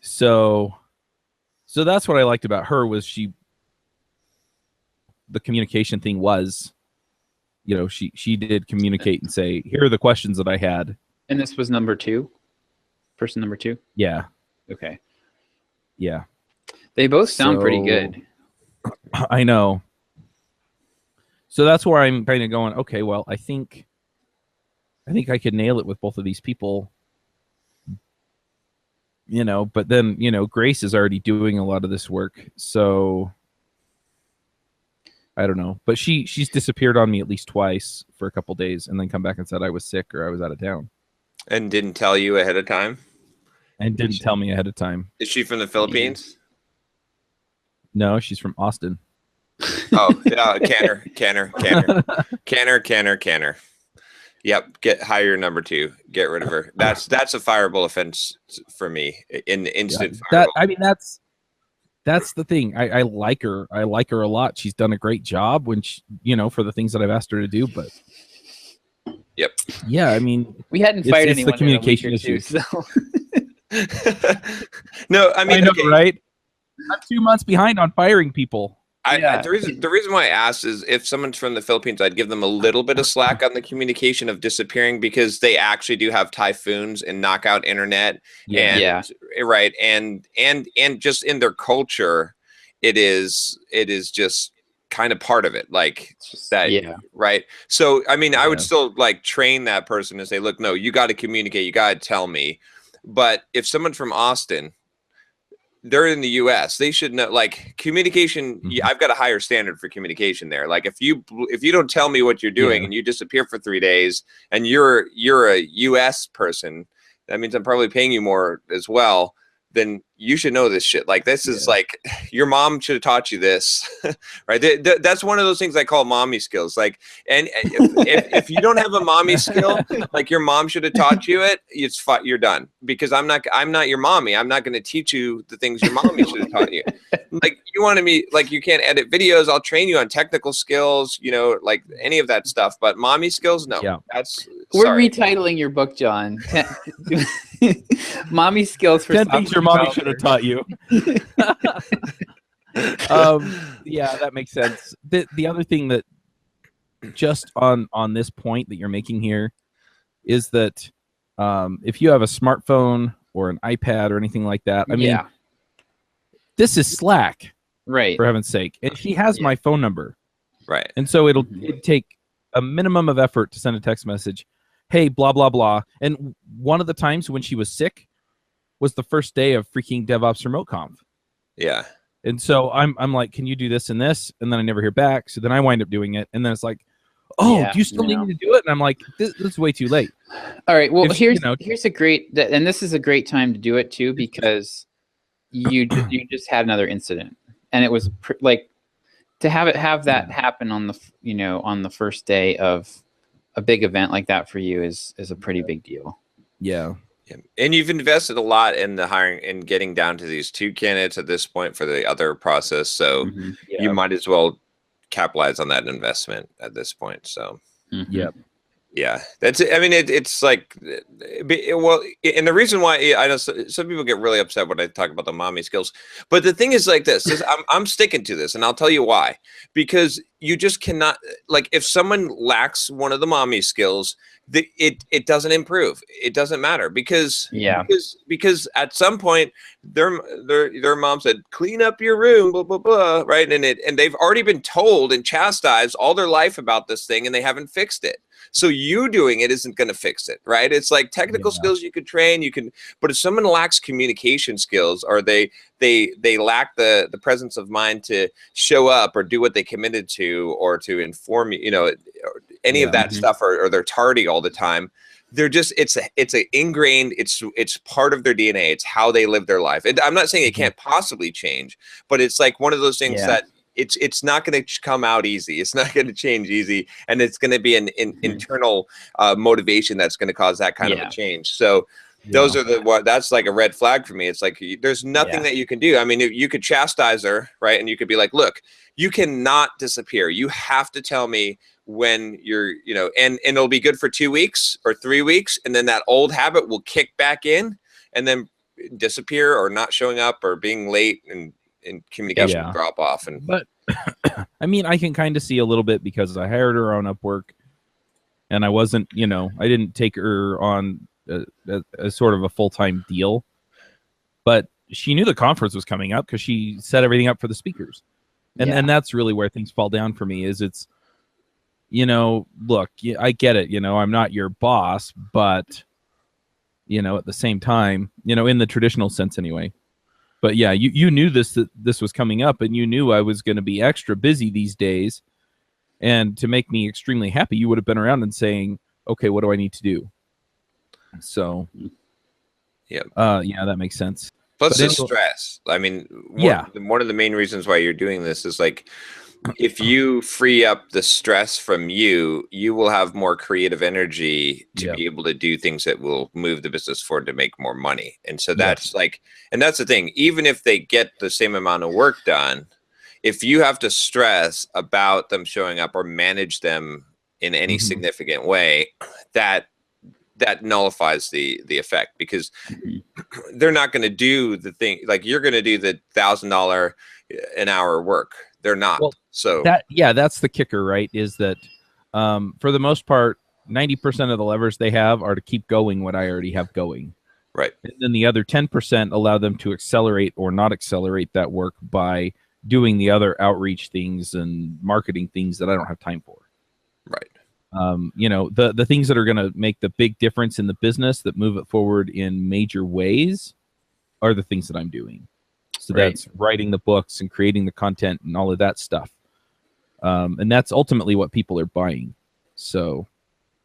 So that's what I liked about her was the communication thing was, she did communicate and say, here are the questions that I had. And this was number 2? Person number 2? Yeah. Okay. Yeah. They both sound pretty good. I know. So that's where I'm kind of going, okay, well, I think I could nail it with both of these people. But then, Grace is already doing a lot of this work. So I don't know. But she's disappeared on me at least twice for a couple days and then come back and said I was sick or I was out of town. And didn't tell you ahead of time? And didn't tell me ahead of time. Is she from the Philippines? No, she's from Austin. Oh, yeah, Canner. Yep, hire your number 2. Get rid of her. That's a fireable offense for me. In instant fireable. That's the thing. I like her. I like her a lot. She's done a great job when she, for the things that I've asked her to do. But yep. Yeah, I mean, we hadn't fired anyone. The communication issue. So. No, I mean, I know, okay. Right? I'm 2 months behind on firing people. The reason why I asked is if someone's from the Philippines, I'd give them a little bit of slack on the communication of disappearing because they actually do have typhoons and knock out internet. Right. And just in their culture, it is just kind of part of it. Like that. Yeah. Right. So, I mean, I would still like train that person and say, look, no, you got to communicate. You got to tell me. But if someone from Austin, they're in the US, they should know, like, communication. I've got a higher standard for communication there. Like if you don't tell me what you're doing and you disappear for 3 days and you're a US person, that means I'm probably paying you more as well. Then you should know this shit. Like this is like your mom should have taught you this, right? That's one of those things I call mommy skills. Like, and if you don't have a mommy skill, like your mom should have taught you it, you're done. Because I'm not your mommy. I'm not going to teach you the things your mommy should have taught you. Like you wanted me, like you can't edit videos. I'll train you on technical skills, like any of that stuff. But mommy skills, no. Yeah. We're retitling your book, John. Mommy skills for 10 things your mommy should have taught you. Yeah, that makes sense. The other thing that just on this point that you're making here is that if you have a smartphone or an iPad or anything like that, I mean, this is Slack, right? For heaven's sake, and she has my phone number, right? And so it'd take a minimum of effort to send a text message. Hey, blah, blah, blah. And one of the times when she was sick was the first day of freaking DevOps Remote Conf. Yeah. And so I'm like, can you do this and this? And then I never hear back. So then I wind up doing it. And then it's like, do you still need me to do it? And I'm like, this is way too late. All right. Well, here's a great, and this is a great time to do it too, because you just had another incident. And it was like to have that happen on the first day of a big event like that for you is a pretty big deal. Yeah. And you've invested a lot in the hiring and getting down to these 2 candidates at this point for the other process. So you might as well capitalize on that investment at this point. So, yeah, that's it. I mean, it's like, well, and the reason why I know some people get really upset when I talk about the mommy skills, but the thing is like this is I'm sticking to this, and I'll tell you why. Because you just cannot, like, if someone lacks one of the mommy skills, it doesn't improve. It doesn't matter because at some point their mom said, clean up your room, blah blah blah, right? And they've already been told and chastised all their life about this thing, and they haven't fixed it. So you doing it isn't going to fix it, right? It's like technical skills you could train, but if someone lacks communication skills or they lack the presence of mind to show up or do what they committed to or to inform you, or any of that stuff, or they're tardy all the time, they're just it's a ingrained, it's part of their DNA. It's how they live their life. And I'm not saying it can't possibly change, but it's like one of those things that it's not going to come out easy. It's not going to change easy. And it's going to be an internal motivation that's going to cause that kind of a change. So those are that's like a red flag for me. It's like, there's nothing that you can do. I mean, you could chastise her, right? And you could be like, look, you cannot disappear. You have to tell me when you're, and it'll be good for 2 weeks or 3 weeks. And then that old habit will kick back in. And then, disappear or not showing up or being late and communication drop off. And but I mean, I can kind of see a little bit because I hired her on Upwork, and I wasn't, I didn't take her on a sort of a full-time deal, but she knew the conference was coming up because she set everything up for the speakers. And that's really where things fall down for me is it's, look, I get it. I'm not your boss, but, at the same time, in the traditional sense anyway. But yeah, you knew that this was coming up, and you knew I was going to be extra busy these days. And to make me extremely happy, you would have been around and saying, okay, what do I need to do? So, yeah, that makes sense. Plus the stress. I mean, one of the main reasons why you're doing this is like, if you free up the stress from you will have more creative energy to be able to do things that will move the business forward to make more money. And so that's and that's the thing, even if they get the same amount of work done, if you have to stress about them showing up or manage them in any significant way, that nullifies the effect, because they're not going to do the thing. Like, you're going to do the $1,000 an hour work. They're not. Well, so that's the kicker, right? Is that for the most part, 90% of the levers they have are to keep going what I already have going. Right. And then the other 10% allow them to accelerate or not accelerate that work by doing the other outreach things and marketing things that I don't have time for. Right. The things that are going to make the big difference in the business that move it forward in major ways are the things that I'm doing. So that's writing the books and creating the content and all of that stuff. And that's ultimately what people are buying. So